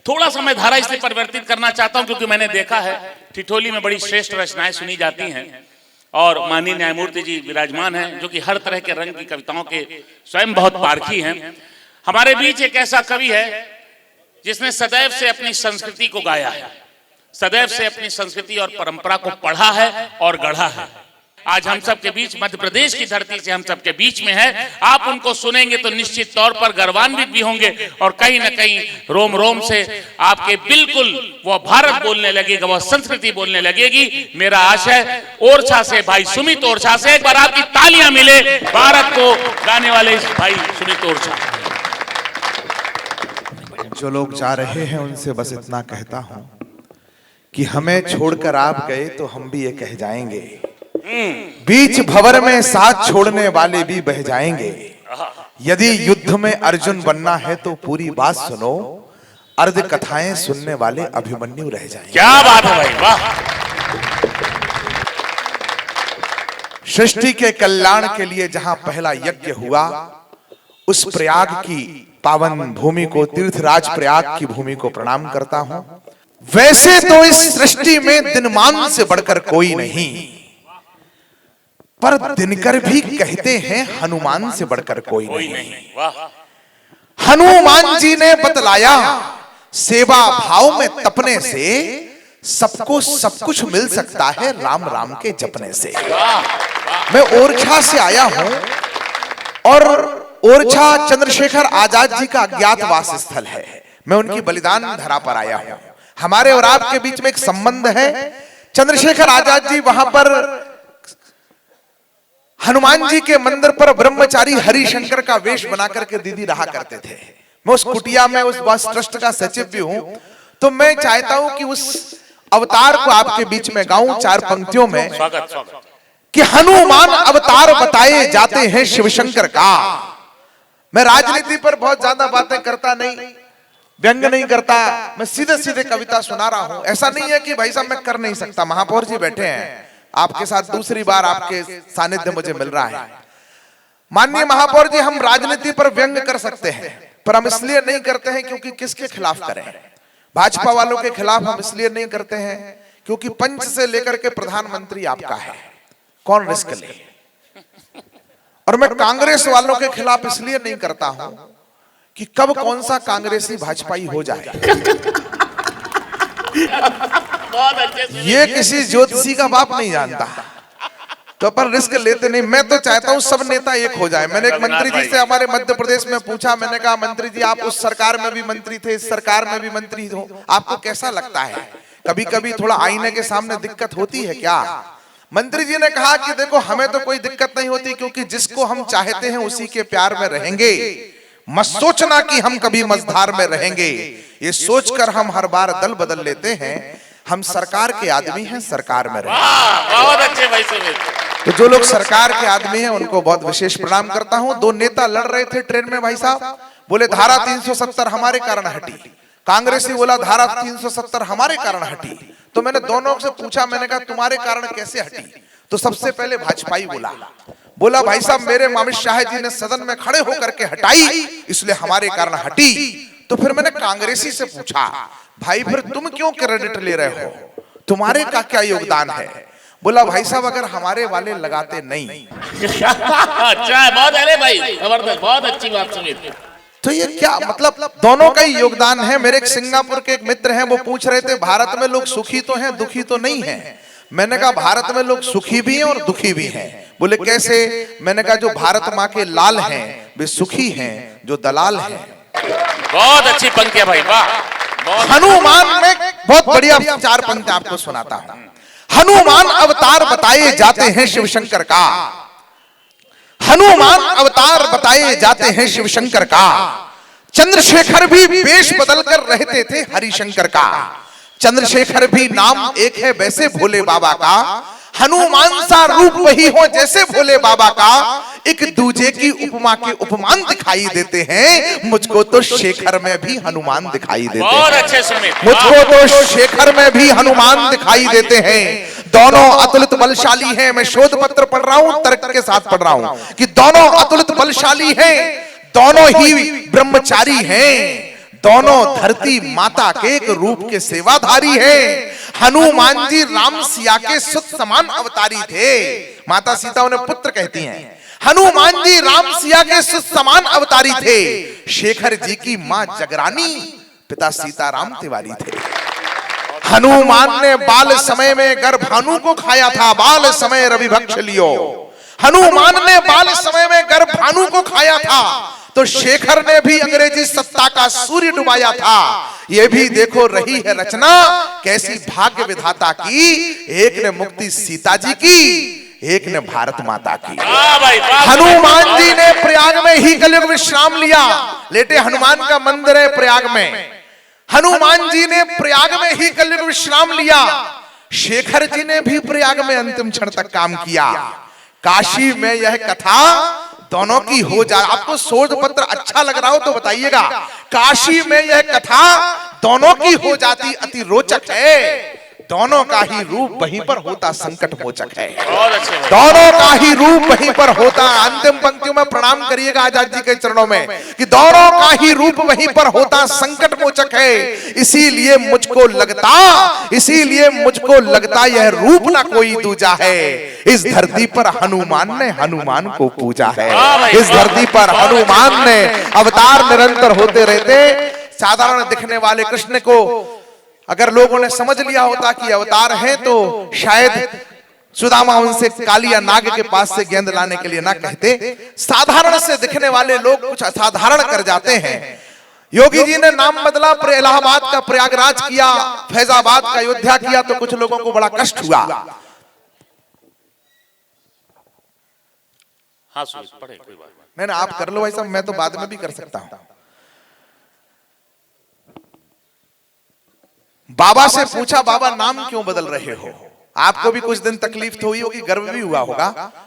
थोड़ा सा मैं धारा इसलिए परिवर्तित करना चाहता हूं क्योंकि मैंने देखा है ठिठोली में बड़ी श्रेष्ठ रचनाएं सुनी जाती हैं और माननीय न्यायमूर्ति जी विराजमान हैं जो कि हर तरह के रंग की कविताओं के स्वयं बहुत पारखी हैं। हमारे बीच एक ऐसा कवि है जिसने सदैव से अपनी संस्कृति को गाया है, सदैव से अपनी संस्कृति और परंपरा को पढ़ा है और गढ़ा है। आज हम सब के बीच, मध्य प्रदेश की धरती से हम सब के बीच में है। आप उनको सुनेंगे तो निश्चित तौर पर गर्वान्वित भी होंगे और कहीं ना कहीं रोम रोम से आपके बिल्कुल वो भारत बोलने लगेगा, वो संस्कृति बोलने लगेगी। मेरा आशय ओरछा से भाई सुमित ओरछा से एक बार आपकी तालियां मिले भारत को गाने वाले इस भाई सुमित ओरछा। जो लोग जा रहे हैं उनसे बस इतना कहता हूं कि हमें छोड़कर आप गए तो हम भी ये कह जाएंगे, बीच भंवर में साथ छोड़ने वाले भी बह जाएंगे। यदि युद्ध में अर्जुन बनना है तो पूरी बात सुनो, अर्ध कथाएं सुनने वाले अभिमन्यु रह जाएंगे। क्या बात है भाई, वाह। सृष्टि के कल्याण के लिए जहां पहला यज्ञ हुआ, उस प्रयाग की पावन भूमि को, तीर्थराज प्रयाग की भूमि को प्रणाम करता हूं। वैसे तो इस सृष्टि में दिनमान से बढ़कर कोई नहीं, पर दिनकर भी कहते हैं हनुमान से बढ़कर कोई नहीं। हनुमान जी ने बतलाया, सेवा भाव में तपने से सबको सब कुछ मिल सकता है राम राम के जपने से। मैं ओरछा से आया हूं और ओरछा चंद्रशेखर आजाद जी का अज्ञातवास स्थल है। मैं उनकी बलिदान धरा पर आया हूं। हमारे और आपके बीच में एक संबंध है। चंद्रशेखर आजाद जी वहां पर हनुमान जी के मंदिर पर ब्रह्मचारी हरिशंकर का वेश बनाकर के दीदी रहा करते थे। मैं उस कुटिया में उस बस ट्रस्ट का सचिव भी हूं, तो मैं चाहता हूं कि उस अवतार को आपके बीच में गाऊं चार पंक्तियों में। कि हनुमान अवतार बताए जाते हैं शिवशंकर का। मैं राजनीति पर बहुत ज्यादा बातें करता नहीं, व्यंग नहीं करता, मैं सीधे सीधे कविता सुना रहा हूं। ऐसा नहीं है कि भाई साहब मैं कर नहीं सकता। महापौर जी बैठे हैं, आपके साथ दूसरी बार आपके सानिध्य मुझे मिल रहा है। माननीय महापौर जी, हम राजनीति पर व्यंग कर सकते हैं, पर हम इसलिए नहीं करते हैं क्योंकि किसके खिलाफ करें। भाजपा वालों के खिलाफ हम इसलिए नहीं करते हैं क्योंकि पंच से लेकर के प्रधानमंत्री आपका है, कौन रिस्क ले। और मैं कांग्रेस वालों के खिलाफ इसलिए नहीं करता हूं कि कब कौन सा कांग्रेसी भाजपाई हो जाए, ये किसी ज्योतिषी का बाप नहीं जानता, तो पर रिस्क लेते नहीं। मैं तो चाहता हूं सब नेता एक हो जाए। मैंने एक मंत्री जी से हमारे मध्य प्रदेश में पूछा, मैंने कहा मंत्री जी आप उस सरकार में भी मंत्री थे, इस सरकार में भी मंत्री हो, आपको कैसा लगता है? कभी कभी थोड़ा आईने के सामने दिक्कत होती है क्या? मंत्री जी ने कहा कि देखो हमें तो कोई दिक्कत नहीं होती क्योंकि जिसको हम चाहते हैं उसी के प्यार में रहेंगे। मत सोचना कि हम कभी मझधार में रहेंगे, ये सोचकर हम हर बार दल बदल लेते हैं। हम सरकार के आदमी हैं, सरकार में रहेंगे। बहुत अच्छे भाई सुमित। तो जो लोग सरकार के आदमी हैं उनको बहुत विशेष प्रणाम करता हूं। दो नेता लड़ रहे थे ट्रेन में भाई साहब, बोले धारा 370 हमारे कारण हटी, कांग्रेसी बोला धारा 370 हमारे कारण हटी। तो मैंने दोनों से पूछा, मैंने कहा तुम्हारे कारण कैसे हटी? तो सबसे पहले भाजपाई बोला भाई साहब मेरे अमित शाह जी ने सदन में खड़े होकर के हटाई, इसलिए हमारे कारण हटी। तो फिर मैंने कांग्रेसी से पूछा, भाई फिर तुम क्यों क्रेडिट ले रहे हो, तुम्हारे का क्या योगदान है? बोला भाई साहब अगर हमारे वाले लगाते नहीं। अच्छा है, बहुत अरे भाई जबरदस्त, बहुत अच्छी बात सुमित। तो ये क्या मतलब, दोनों का ही योगदान है। मेरे एक सिंगापुर के एक मित्र हैं, वो पूछ रहे थे भारत में लोग सुखी तो हैं दुखी तो नहीं है। मैंने कहा भारत में लोग सुखी भी हैं और दुखी भी हैं। बोले कैसे? मैंने कहा जो भारत माँ के लाल हैं वे सुखी हैं, जो दलाल हैं। बहुत अच्छी पंक्तियां भाई, वाह। हनुमान में बहुत बढ़िया चार पंक्तियां आपको सुनाता हूं। हनुमान अवतार बताए जाते हैं शिवशंकर का, हनुमान अवतार बताए जाते हैं शिवशंकर का। चंद्रशेखर भी वेश बदलकर रहते थे हरिशंकर का। चंद्रशेखर भी नाम एक है वैसे भोले बाबा का, हनुमान सा रूप वही हो जैसे भोले बाबा का। एक दूजे की उपमा के उपमान दिखाई देते हैं, मुझको तो शेखर में भी हनुमान दिखाई देते हैं। बहुत अच्छे सुमित। मुझको तो शेखर में भी हनुमान दिखाई देते हैं। दोनों अतुलित बलशाली हैं। मैं शोध पत्र पढ़ रहा हूं, तर्क के साथ पढ़ रहा हूं कि दोनों अतुलित बलशाली हैं, दोनों ही ब्रह्मचारी हैं, दोनों धरती माता के एक रूप के सेवाधारी हैं। हनुमान जी राम सिया के सुत समान अवतारी थे। माता सीता उन्हें पुत्र कहती हैं। हनुमान जी राम सिया के सुत समान अवतारी थे। शेखर जी की मां जगरानी, पिता सीताराम तिवारी थे। हनुमान ने बाल समय में गर्भानु को खाया था, बाल समय रवि भक्ष लियो। हनुमान ने बाल समय में गर्भानु को खाया था, तो शेखर ने भी अंग्रेजी सत्ता का सूर्य डुबाया था। ये भी देखो रही है रचना कैसी भाग्य विधाता की। एक ने मुक्ति सीता जी की, एक ने भारत माता की। हनुमान जी ने प्रयाग में ही कलयुग विश्राम लिया। लेटे हनुमान का मंदिर है प्रयाग में। हनुमान जी ने प्रयाग में ही कलयुग विश्राम लिया। शेखर जी ने भी प्रयाग में अंतिम क्षण तक काम किया। काशी में यह कथा दोनों की हो जाए। आपको शोध पत्र अच्छा लग रहा हो तो बताइएगा। काशी में यह कथा दोनों की हो जाती अति रोचक है। दोनों का ही रूप वहीं पर होता संकट मोचक है। दोनों का ही रूप वहीं पर होता। अंतिम पंक्तियों में प्रणाम करिएगा आजाद जी के चरणों में कि दोनों का ही रूप वहीं पर होता संकट मोचक है। इसीलिए मुझको लगता यह रूप ना कोई दूजा है। इस धरती पर हनुमान ने हनुमान को पूजा है। इस धरती पर हनुमान ने अवतार निरंतर होते रहते। साधारण दिखने वाले कृष्ण को अगर लोगों ने समझ लिया होता कि अवतार है तो शायद सुदामा उनसे कालिया नाग के पास से गेंद लाने के लिए ना कहते। साधारण से दिखने वाले लोग कुछ असाधारण कर जाते हैं। योगी जी ने नाम बदला, इलाहाबाद का प्रयागराज किया, फैजाबाद का अयोध्या किया, तो कुछ लोगों को बड़ा कष्ट हुआ। हाँ पढ़े कोई बात नहीं ना, आप कर लो भाई साहब, मैं तो बाद में भी कर सकता हूं। बाबा से पूछा, बाबा नाम क्यों बदल रहे हो? आपको भी कुछ दिन तकलीफ तो हुई होगी, गर्व भी हुआ होगा।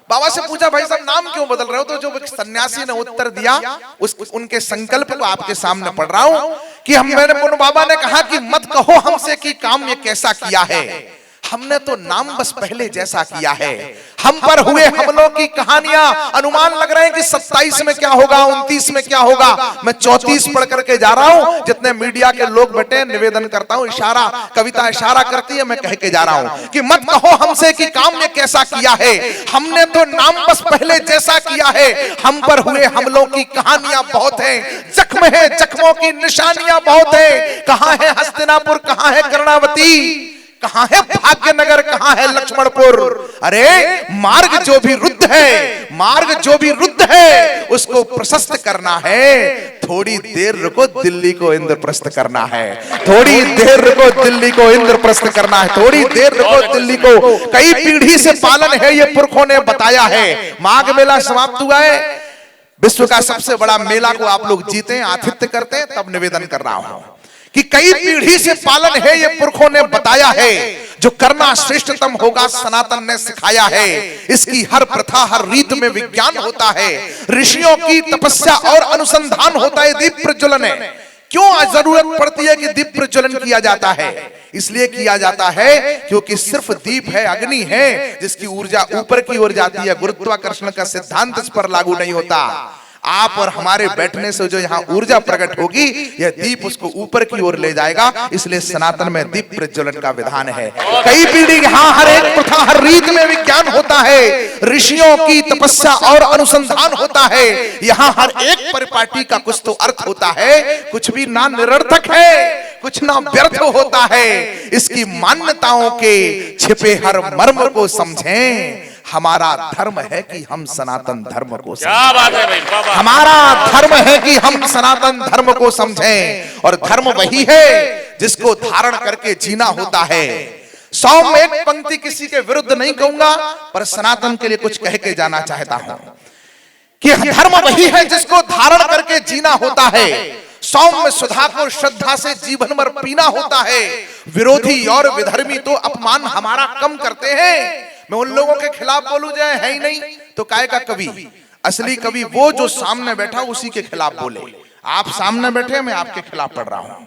बाबा से पूछा, भाई साहब नाम क्यों बदल रहे हो? तो जो सन्यासी ने उत्तर दिया उनके संकल्प को आपके सामने पढ़ रहा हूं कि मेरे बाबा ने कहा कि मत कहो हमसे कि काम ये कैसा किया है। हमने तो नाम बस पहले जैसा किया है। हम पर हुए हमलों की कहानियां अनुमान लग रहे हैं कि 27 में क्या होगा, 29 में क्या होगा। मैं 34 पढ़ करके जा रहा हूं। जितने मीडिया के लोग बैठे निवेदन करता हूं, इशारा कविता इशारा करती है, मैं कह के जा रहा हूं कि मत कहो हमसे कि काम ने कैसा किया है। हमने तो नाम बस पहले जैसा किया है। हम पर हुए हमलों की कहानियां बहुत है, जख्म है, जख्मों की निशानियां बहुत है। कहां है हस्तिनापुर, कहां है कर्णावती, कहां है भाग्यनगर, कहां है लक्ष्मणपुर। अरे मार्ग जो भी रुद्ध है उसको प्रशस्त करना है। थोड़ी देर रुको, दिल्ली को इंद्रप्रस्थ करना है। थोड़ी देर रुको, दिल्ली को इंद्रप्रस्थ करना है। थोड़ी देर रुको, दिल्ली को कई पीढ़ी से पालन है, ये पुरखों ने बताया है। माघ मेला समाप्त हुआ है। विश्व का सबसे बड़ा मेला को आप लोग जीते, आतिथ्य करते हैं, तब निवेदन कर रहा हूं कि कई पीढ़ी से पालन है, ये पुरखों ने बताया है। जो करना श्रेष्ठतम होगा सनातन ने सिखाया है। इसकी हर प्रथा हर रीत में विज्ञान होता है। ऋषियों की तपस्या और अनुसंधान होता है। दीप प्रज्वलन है, क्यों जरूरत पड़ती है कि दीप प्रज्वलन किया जाता है? इसलिए किया जाता है क्योंकि सिर्फ दीप है, अग्नि है, जिसकी ऊर्जा ऊपर की ओर जाती है। गुरुत्वाकर्षण का सिद्धांत इस पर लागू नहीं होता। आप और हमारे बैठने से जो यहाँ ऊर्जा प्रकट होगी, यह दीप उसको ऊपर की ओर ले जाएगा। इसलिए सनातन में दीप प्रज्वलन का विधान है। कई पीढ़ी यहाँ हर एक प्रथा हर रीत में विज्ञान होता है। ऋषियों की तपस्या और अनुसंधान होता है। यहाँ हर एक परिपाटी का कुछ तो अर्थ होता है। कुछ भी ना निरर्थक है, कुछ ना व्यर्थ होता है। इसकी मान्यताओं के छिपे हर मर्म को समझें। हमारा धर्म है कि हम सनातन धर्म को समझें। क्या बात है भाई, हमारा धर्म है कि हम सनातन धर्म को समझें। और धर्म वही है जिसको धारण करके जीना होता है। 100 में एक पंक्ति किसी के विरुद्ध नहीं कहूंगा, पर सनातन के लिए कुछ कह के जाना चाहता हूं कि धर्म वही है जिसको धारण करके जीना होता है। सौम्य सुधा को श्रद्धा से जीवन भर पीना होता है। विरोधी और विधर्मी तो अपमान हमारा कम करते हैं। मैं उन लोगों के खिलाफ बोलूं जाए है ही नहीं तो काय का कवि। असली कवि वो जो सामने बैठा उसी के खिलाफ बोले। आप सामने बैठे, मैं आपके खिलाफ पढ़ रहा हूं।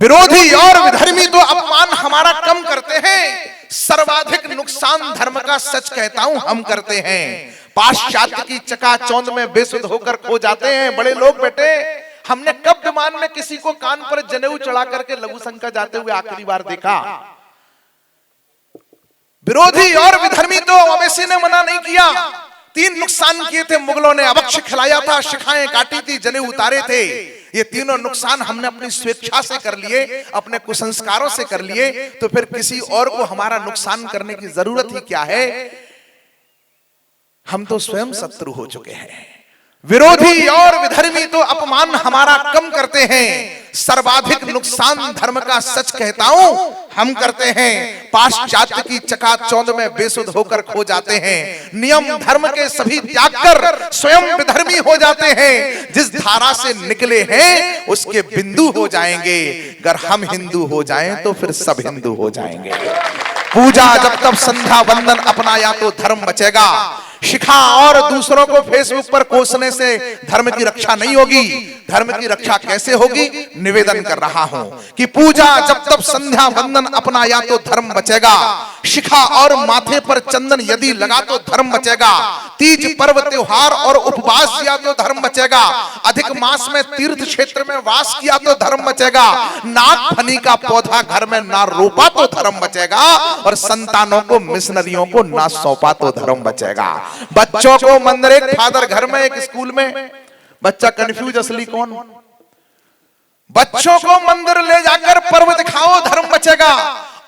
विरोधी और विधर्मी तो अपमान हमारा कम करते हैं। सर्वाधिक नुकसान धर्म का सच कहता हूं हम करते हैं। पाश्चात्य की चकाचौंध में बेसुध होकर खो जाते हैं बड़े लोग बैठे। हमने कब विमान में किसी को कान पर जनेऊ चढ़ा करके लघु शंका जाते हुए आखिरी बार देखा? विरोधी और विधर्मी तो ओवैसी ने मना नहीं किया। 3 नुकसान किए थे मुगलों ने, अभक्ष खिलाया था, शिखाएं काटी थी, जनेऊ उतारे थे। ये तीनों नुकसान हमने अपनी स्वेच्छा से कर लिए, अपने कुसंस्कारों से कर लिए, तो फिर किसी और को हमारा नुकसान करने की जरूरत ही क्या है? हम तो स्वयं शत्रु हो चुके हैं। विरोधी और विधर्मी तो अपमान हमारा कम करते हैं, सर्वाधिक नुकसान धर्म का सच कहता हूं हम करते हैं। पाश्चात्य की चकाचौंध में बेसुध होकर खो जाते हैं, नियम धर्म के सभी त्याग कर स्वयं विधर्मी हो जाते हैं। जिस धारा से निकले हैं उसके बिंदु हो जाएंगे, अगर हम हिंदू हो जाएं तो फिर सब हिंदू हो जाएंगे। पूजा जब तब संध्या वंदन अपनाया तो धर्म बचेगा। शिखा और दूसरों को फेसबुक पर कोसने से धर्म की रक्षा नहीं होगी। धर्म की रक्षा कैसे होगी? निवेदन कर रहा हूं कि पूजा जब तब संध्या वंदन अपनाया तो धर्म बचेगा। शिखा और माथे पर चंदन यदि लगा तो धर्म बचेगा। तीज पर्व त्योहार और उपवास किया तो धर्म बचेगा। अधिक मास में तीर्थ क्षेत्र में वास किया तो धर्म बचेगा। नाग फनी का पौधा घर में ना रोपा तो धर्म बचेगा, और संतानों को मिशनरियों को ना सौंपा तो धर्म बचेगा। बच्चों को मंदिर, एक फादर घर में, एक स्कूल में बच्चा कंफ्यूज असली कौन? बच्चों को मंदिर ले जाकर पर्व दिखाओ धर्म बचेगा,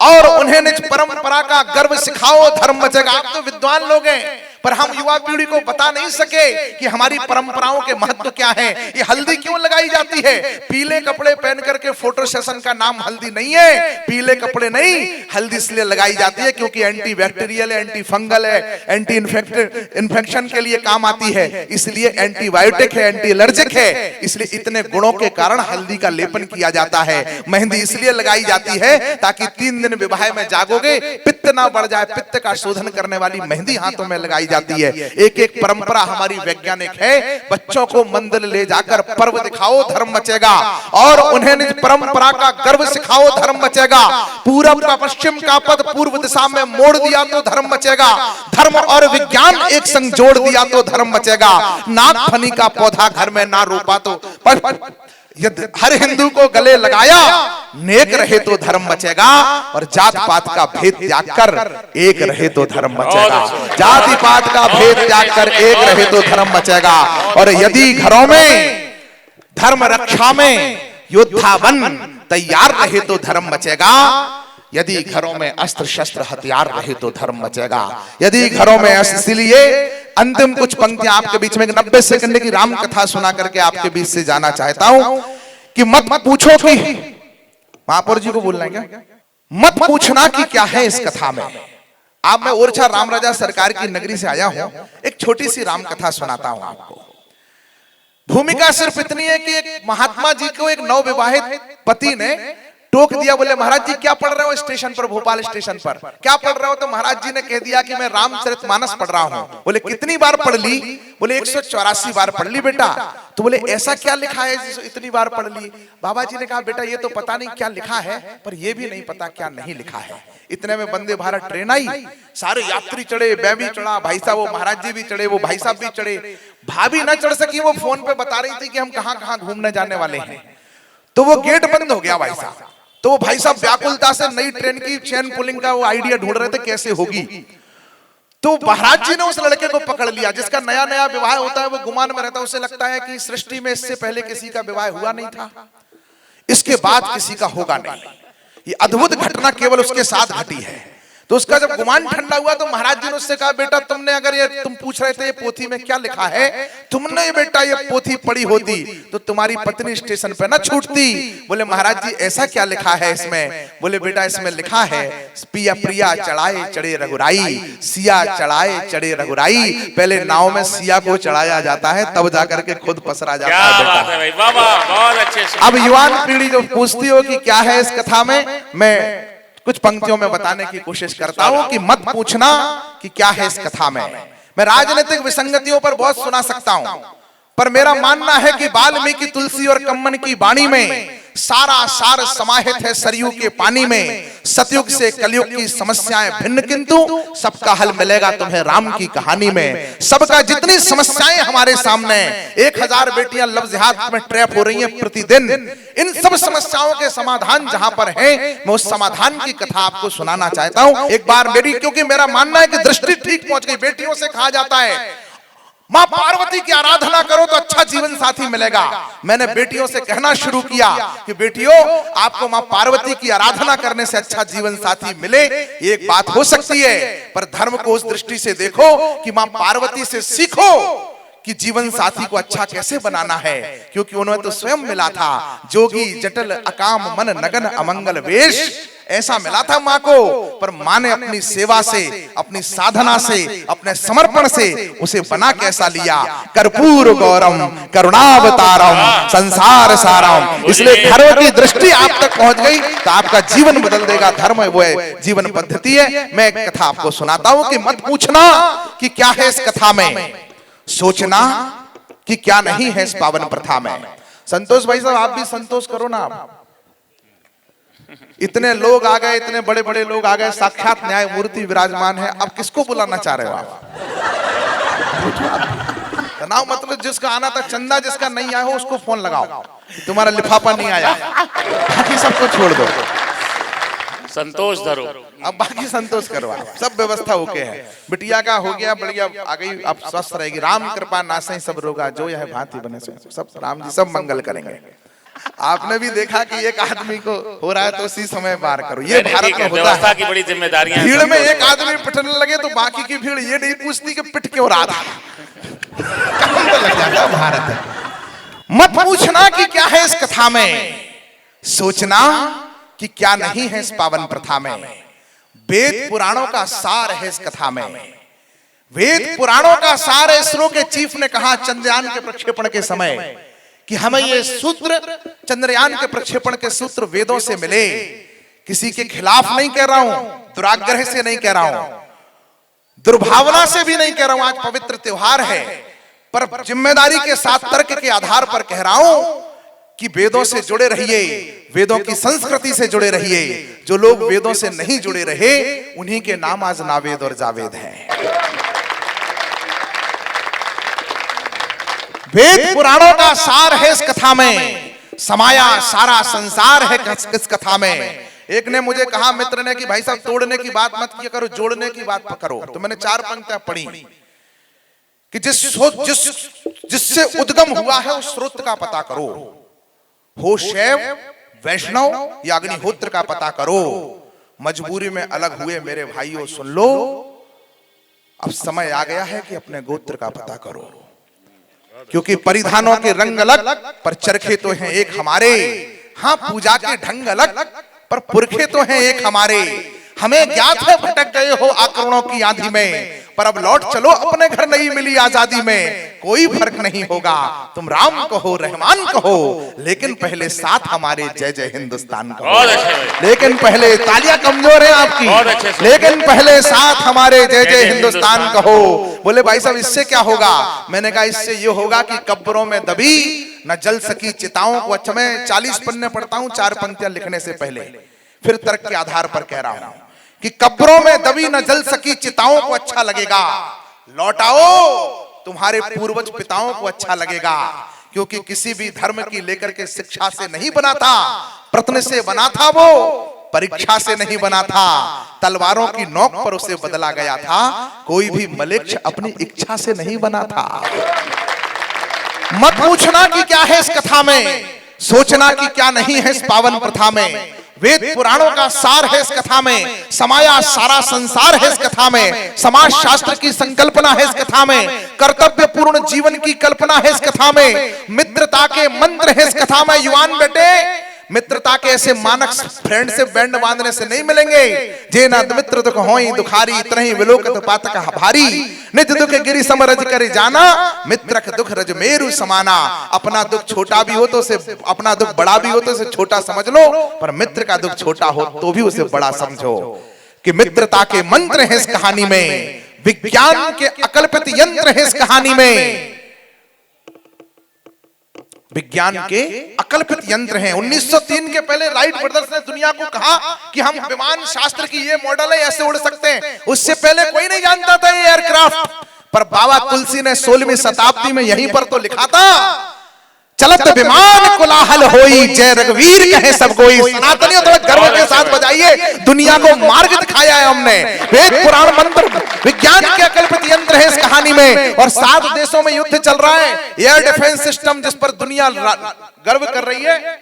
और उन्हें निज परंपरा का गर्व सिखाओ धर्म बचेगा। आप तो विद्वान लोग हैं, पर हम युवा पीढ़ी को बता नहीं सके कि हमारी परंपराओं के महत्व क्या है। ये हल्दी क्यों लगाई जाती है? पीले कपड़े पहन करके फोटो सेशन का नाम हल्दी नहीं है। पीले कपड़े नहीं, हल्दी इसलिए लगाई जाती है क्योंकि एंटी बैक्टीरियल है, एंटी फंगल है, एंटी इन्फेक्शन के लिए काम आती है, इसलिए एंटीबायोटिक है, एंटी एलर्जिक है। इसलिए इतने गुणों के कारण हल्दी का लेपन किया जाता है। मेहंदी इसलिए लगाई जाती है ताकि 3 दिन विवाह में जागोगे, पित्त ना बढ़ जाए। पित्त का शोधन करने वाली मेहंदी हाथों में लगाई जाती है। एक एक परंपरा हमारी वैज्ञानिक है। बच्चों को मंदिर ले जाकर पर्व दिखाओ धर्म बचेगा, और उन्हें निज परंपरा का गर्व सिखाओ धर्म बचेगा। पूरब का पश्चिम का पद पूर्व दिशा में मोड़ दिया तो धर्म बचेगा। धर्म और विज्ञान एक संग जोड़ दिया तो धर्म बचेगा। नाग फनी का पौधा घर में ना रोपा तो, यदि हर हिंदू को गले लगाया नेक रहे तो धर्म बचेगा, और जात पात का भेद त्याग कर एक रहे तो धर्म बचेगा। जाति पात का भेद त्याग कर एक रहे तो धर्म बचेगा। और यदि घरों में धर्म रक्षा में योद्धा बन तैयार रहे तो धर्म बचेगा। यदि घरों में अस्त्र शस्त्र हथियार रहे तो धर्म बचेगा। यदि घरों में, इसलिए अंतिम कुछ पंक्तियां आपके बीच में 90 सेकंड की राम कथा सुना करके आपके बीच से जाना चाहता हूं कि मत पूछो कि महापौर जी को बोलना है क्या? मत पूछना कि क्या है इस कथा में। अब मैं ओरछा राम राजा सरकार की नगरी से आया हूं, एक छोटी सी राम कथा सुनाता हूं आपको। भूमिका सिर्फ इतनी है कि एक महात्मा जी को एक नवविवाहित पति ने टोक दिया, बोले महाराज जी क्या पढ़ रहे हो स्टेशन पर, भोपाल स्टेशन पर क्या पढ़ रहे हो? तो महाराज जी ने कह दिया कि मैं रामचरितमानस पढ़ रहा हूं। बोले कितनी बार पढ़ ली? बोले 184 बार पढ़ ली बेटा। तो बोले ऐसा क्या लिखा है जिसे इतनी बार पढ़ ली? बाबा जी ने कहा बेटा ये तो पता नहीं क्या लिखा है, पर ये भी नहीं पता क्या नहीं लिखा है। इतने में वंदे भारत ट्रेन आई, सारे यात्री चढ़े, मैं भी चढ़ा, भाई साहब वो महाराज जी भी चढ़े, वो भाई साहब भी चढ़े। भाभी ना चढ़ सकी, वो फोन पे बता रही थी कि हम कहां कहां घूमने जाने वाले हैं। तो वो गेट बंद हो गया भाई साहब। तो वो भाई साहब व्याकुलता से नई ट्रेन की चेन पुलिंग का वो आइडिया ढूंढ रहे थे कैसे होगी। तो महाराज जी ने उस लड़के को पकड़ लिया जिसका नया नया विवाह होता है, वो गुमान में रहता है, उसे लगता है कि सृष्टि में इससे पहले किसी का विवाह हुआ नहीं था, इसके बाद किसी का होगा नहीं। ये अद्भुत घटना केवल उसके साथ घटी है। तो उसका जब गुमान ठंडा हुआ तो महाराज जी ने उससे कहा बेटा तुमने, अगर ये तुम पूछ रहे थे ये पोथी में क्या लिखा है, तुमने ये बेटा ये पोथी पढ़ी होती तो तुम्हारी पत्नी स्टेशन पे ना छूटती। बोले महाराज जी ऐसा क्या लिखा है इसमें? बोले बेटा इसमें लिखा है पिया प्रिया चढ़ाए चढ़े रघुराई, सिया चढ़ाए चढ़े रघुराई। पहले नाव में सिया को चढ़ाया जाता है तब जाकर के खुद पसरा जाता है बेटा। अब युवान पीढ़ी जो पूछती हो कि क्या है इस कथा में, मैं कुछ पंक्तियों में बताने की कोशिश करता हूं कि मत पूछना कि क्या है इस कथा में। मैं राजनीतिक विसंगतियों पर बहुत सुना सकता हूं, पर मेरा मानना है कि वाल्मीकि तुलसी और कम्मन की वाणी में सारा सार समाहित है सरयू के पानी में। सतयुग से कलयुग की समस्याएं भिन्न, किंतु सबका हल मिलेगा तुम्हें राम की कहानी में। सबका जितनी समस्याएं हमारे सामने, 1000 बेटियां लव जिहाद में ट्रैप हो रही हैं प्रतिदिन, इन सब समस्याओं के समाधान जहां पर हैं, मैं उस समाधान की कथा आपको सुनाना चाहता हूं। एक बार मेरी, क्योंकि मेरा मानना है कि दृष्टि ठीक पहुंच गई। बेटियों से कहा जाता है मां पार्वती की आराधना करो तो अच्छा जीवन साथी मिलेगा। मैंने बेटियों से कहना शुरू किया कि बेटियों, आपको मां पार्वती की आराधना करने से अच्छा जीवन साथी मिले, एक बात हो सकती है, पर धर्म को उस दृष्टि से देखो कि मां पार्वती से सीखो कि जीवन साथी को अच्छा कैसे बनाना है, क्योंकि उन्होंने तो स्वयं मिला था। जोगी जटल अकाम मन नगन अमंगल वेश, ऐसा मिला था मां को, पर मां ने अपनी सेवा से, अपनी साधना से, अपने समर्पण से उसे बना कैसा लिया। कर्पूर गौरम करुणावतारम संसार सारम। इसलिए धर्म की दृष्टि आप तक पहुंच गई तो आपका जीवन बदल देगा। धर्म वो है, जीवन पद्धति है। मैं एक कथा आपको सुनाता हूं कि मत पूछना कि क्या है इस कथा में, सोचना कि क्या नहीं है इस पावन प्रथा में। संतोष भाई साहब, आप भी संतोष करो ना। आप इतने लोग आ गए, इतने बड़े बड़े लोग आ गए, साक्षात न्याय मूर्ति विराजमान है, अब किसको बुलाना चाह रहे हो आप? तनाव मतलब जिसका आना था, चंदा जिसका नहीं आया हो उसको फोन लगाओ, तुम्हारा लिफाफा नहीं आया, बाकी सबको छोड़ दो, संतोष धरो। अब बाकी संतोष करो, सब व्यवस्था ओके है। बिटिया का हो गया, बढ़िया आ गई, अब स्वस्थ रहेगी। राम कृपा नासै सब रोगा, जो यह भांति बने सब राम जी सब मंगल करेंगे। आपने भी देखा कि एक आदमी को हो रहा है तो उसी समय बार करो, ये भारत में होता है। की बड़ी जिम्मेदारियां, भीड़ में एक आदमी पिटने लगे तो बाकी की भीड़ ये नहीं पूछती कि पिट क्यों रहा था, लग जाता भारत है। मत पूछना कि क्या है इस कथा में, सोचना कि क्या नहीं है इस पावन प्रथा में। वेद पुराणों का सार है इस कथा में। वेद पुराणों का सार है। इसरो के चीफ ने कहा चंद्रयान के प्रक्षेपण के समय कि हमें ये सूत्र, चंद्रयान के प्रक्षेपण के सूत्र वेदों से मिले। किसी के खिलाफ नहीं कह रहा हूं, दुराग्रह से नहीं कह रहा हूं, दुर्भावना से भी नहीं कह रहा हूं। आज पवित्र त्योहार है, पर जिम्मेदारी के साथ तर्क के आधार पर कह रहा हूं कि वेदों से जुड़े रहिए, वेदों की संस्कृति से जुड़े रहिए। जो लोग वेदों से नहीं जुड़े रहे, उन्हीं के नाम आज नावेद और जावेद हैं। वेद पुराणों का सार है इस कथा में, समाया सारा संसार है इस कथा में। एक ने मुझे कहा, मित्र ने, कि भाई साहब तोड़ने की बात मत किया करो, जोड़ने की बात करो। तो मैंने 4 पंक्तियां पढ़ी कि जिससे उद्गम हुआ है उस स्रोत का पता करो, हो शैव वैष्णव या अग्निहोत्र का पता करो। मजबूरी में अलग हुए मेरे भाइयों सुन लो, अब समय आ गया है कि अपने गोत्र का पता करो, क्योंकि परिधानों के रंग अलग पर चरखे तो हैं एक हमारे। हाँ, पूजा के ढंग अलग पर पुरखे तो हैं एक हमारे। हमें ज्ञात है भटक गए हो आक्रमणों की आंधी में, पर अब लौट चलो अपने घर नहीं मिली आजादी में। कोई फर्क नहीं होगा, तुम राम कहो रहमान कहो, लेकिन पहले साथ हमारे जय जय हिंदुस्तान कहो। लेकिन पहले, तालियां कमजोर है आपकी, लेकिन पहले साथ हमारे जय जय हिंदुस्तान कहो। बोले भाई साहब इससे क्या होगा? मैंने कहा इससे ये होगा कि कब्रों में दबी न जल सकी चिताओं को। अच्छा, मैं 40 पन्ने पढ़ता हूं 4 पंक्तियां लिखने से पहले, फिर तर्क के आधार पर कह रहा हूं कि कब्रों में दबी न जल सकी चिताओं को अच्छा लगेगा, लौटाओ तुम्हारे पूर्वज पिताओं को अच्छा लगेगा। क्योंकि किसी भी धर्म की लेकर के शिक्षा से नहीं बना था, प्रश्न से बना था, वो परीक्षा से नहीं बना था, तलवारों की नोक पर उसे बदला गया था। कोई भी मलेच्छ अपनी इच्छा से नहीं बना था। मत पूछना कि क्या है इस कथा में, सोचना कि क्या नहीं है इस पावन प्रथा में। वेद पुराणों का सार है इस कथा में, समाया सारा संसार है इस कथा में। समाज शास्त्र की संकल्पना है इस कथा में, कर्तव्य पूर्ण जीवन की कल्पना है इस कथा में, मित्रता के मंत्र है इस कथा में। युवान बेटे, मित्रता के ऐसे मानक फ्रेंड से बैंड बांधने से नहीं मिलेंगे। जे ना मित्र दुख होई दुखारी, इतना ही विलोकत पातक भारी। निज दुख गिरि समरज करे जाना, मित्रक दुख रज मेरु समाना। अपना दुख छोटा भी हो तो उसे, अपना दुख बड़ा भी हो तो उसे छोटा समझ लो, पर मित्र का दुख छोटा हो तो भी उसे बड़ा समझो। कि मित्रता के मंत्र है इस कहानी में, विज्ञान के अकल्पित यंत्र है इस कहानी में। विज्ञान के अकल्पित यंत्र हैं। 1903 के पहले राइट ब्रदर्स ने दुनिया को कहा कि हम विमान शास्त्र की ये मॉडल है, ऐसे उड़ सकते हैं। उससे पहले कोई नहीं जानता था ये एयरक्राफ्ट, पर बाबा तुलसी ने 16वीं शताब्दी में यहीं पर तो लिखा था, चलत विमान कोलाहल होई, जय रघुवीर कहे सब कोई। सनातनियों थोड़ा गर्व के साथ बजाइए, दुनिया को मार्ग दिखाया है हमने। वेद पुराण मंत्र विज्ञान के अकल्पित यंत्र है इस कहानी में, और 7 देशों में युद्ध चल रहा है। एयर डिफेंस सिस्टम जिस पर दुनिया गर्व कर रही है,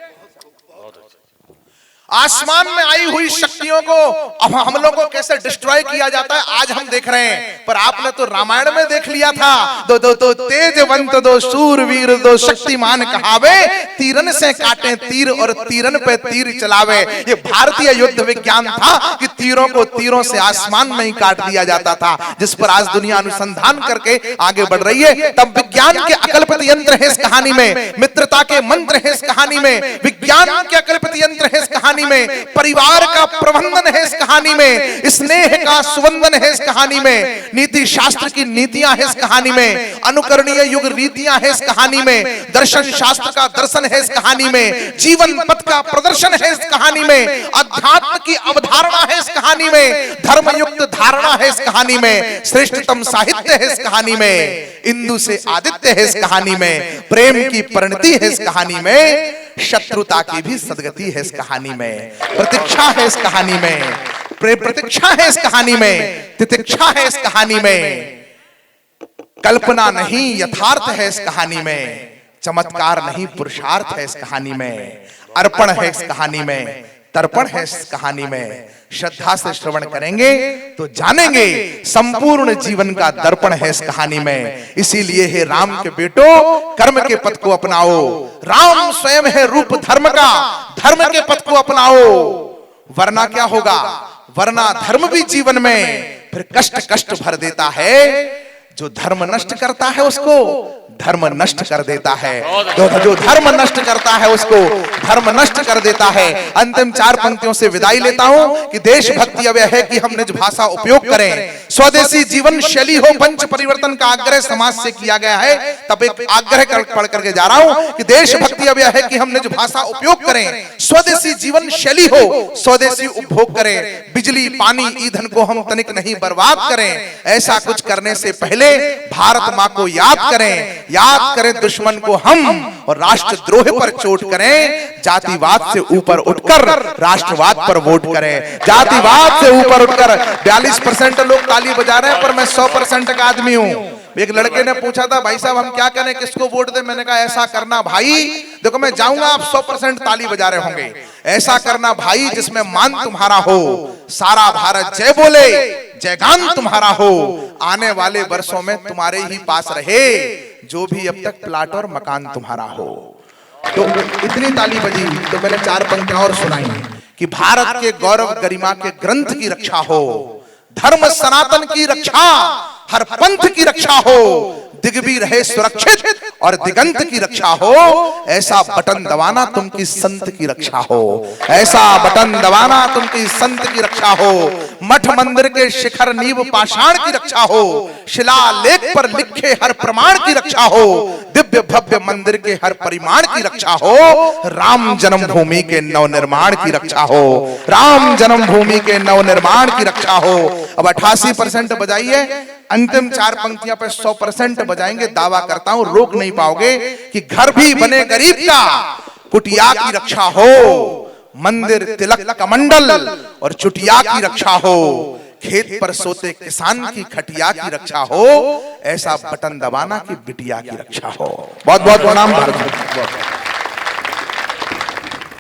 आसमान में आई हुई शक्तियों को अब हमलों को कैसे डिस्ट्रॉय किया जाता है आज हम देख रहे हैं। पर आपने तो रामायण में देख लिया था, दो तेजवंत, दो शूरवीर, दो शक्तिमान कहावे, तीरन से काटे तीर और तीरन पे तीर चलावे। ये भारतीय युद्ध विज्ञान था कि तीरों को तीरों से आसमान में ही काट दिया जाता था, जिस पर आज दुनिया अनुसंधान करके आगे बढ़ रही है। तब विज्ञान के अकल्पित यंत्र है इस कहानी में, मित्रता के मंत्र है इस कहानी में, विज्ञान के अकल्पित यंत्र है इस कहानी में, परिवार का प्रबंधन है इस कहानी में, स्नेह का सुवंदन है इस कहानी में, नीति शास्त्र की नीतियां है इस कहानी में, अनुकरणीय युग रीतियां है इस कहानी में, दर्शन शास्त्र का दर्शन है इस कहानी में, जीवन पथ का प्रदर्शन है इस कहानी में, अध्यात्म की अवधारणा है इस कहानी में, धर्मयुक्त धारणा है इस कहानी में, श्रेष्ठतम साहित्य है इस कहानी में, इंदु से आदित्य है इस कहानी में, प्रेम की परिणति है इस कहानी में, शत्रुता की भी सदगति है इस कहानी में, प्रतीक्षा है इस कहानी में, प्रतीक्षा है इस कहानी में, तितिक्षा है इस कहानी में, कल्पना नहीं यथार्थ है इस कहानी में, चमत्कार नहीं पुरुषार्थ है इस कहानी में, अर्पण है इस कहानी में, तर्पण है इस कहानी में। श्रद्धा से श्रवण करेंगे तो जानेंगे संपूर्ण जीवन का दर्पण है इस कहानी में। इसीलिए हे राम के बेटो कर्म के पथ को अपनाओ, राम स्वयं है रूप धर्म का, धर्म के पथ को अपनाओ, वरना क्या होगा, वरना धर्म भी जीवन में फिर कष्ट कष्ट भर देता है। जो धर्म नष्ट करता है उसको धर्म नष्ट कर देता है, जो धर्म नष्ट करता है उसको धर्म नष्ट कर देता है। अंतिम 4 पंक्तियों से विदाई लेता हूं कि देशभक्ति अब है कि हम निज भाषा उपयोग करें, स्वदेशी जीवन शैली हो, पंच परिवर्तन का आग्रह समाज से किया गया है। तब एक आग्रह पढ़ करके जा रहा हूं कि देशभक्ति अब है कि हम निज भाषा उपयोग करें, स्वदेशी जीवन शैली हो, स्वदेशी उपभोग करें, बिजली पानी ईंधन को हम तनिक नहीं बर्बाद करें। ऐसा कुछ करने से पहले भारत मां को याद करें, याद करें दुश्मन को हम, और राष्ट्रद्रोह पर चोट करें, जातिवाद से ऊपर उठकर राष्ट्रवाद पर वोट करें, जातिवाद से ऊपर उठकर। 42% लोग ताली बजा रहे हैं, पर मैं 100% का आदमी हूं। एक लड़के ने पूछा था, भाई साहब हम क्या करें, किसको वोट दें? मैंने कहा ऐसा करना भाई, देखो मैं जाऊंगा आप 100% ताली बजा रहे होंगे, ऐसा करना भाई जिसमें मान तुम्हारा हो, सारा भारत जय बोले, जयगान तुम्हारा हो, आने वाले वर्षों में तुम्हारे ही पास रहे जो भी अब तक प्लाट और मकान तुम्हारा हो। तो इतनी ताली बजी तो मैंने 4 पंक्तियां और सुनाई कि भारत के गौरव गरिमा के ग्रंथ की रक्षा हो, धर्म सनातन की रक्षा, हर पंथ की रक्षा हो, दिग भी रहे सुरक्षित और दिगंत की रक्षा हो, ऐसा बटन दबाना तुमकी संत की रक्षा हो, ऐसा बटन दबाना तुमकी संत की रक्षा हो, मठ मंदिर के शिखर नींव पाषाण की रक्षा हो, शिलालेख पर लिखे हर प्रमाण की रक्षा हो, दिव्य भव्य मंदिर के हर परिमाण की रक्षा हो, राम जन्मभूमि के नवनिर्माण की रक्षा हो, राम जन्मभूमि के नवनिर्माण की रक्षा हो। अब 88% बजाइए, अंतिम 4 पंक्तियां पे 100% बजाएंगे, दावा करता हूं रोक नहीं पाओगे कि घर भी बने गरीब का, कुटिया की रक्षा हो, मंदिर तिलक कमंडल और चुटिया की रक्षा हो, खेत पर सोते किसान की खटिया की रक्षा हो, ऐसा बटन दबाना की बिटिया की रक्षा हो। बहुत बहुत प्रणाम भारत।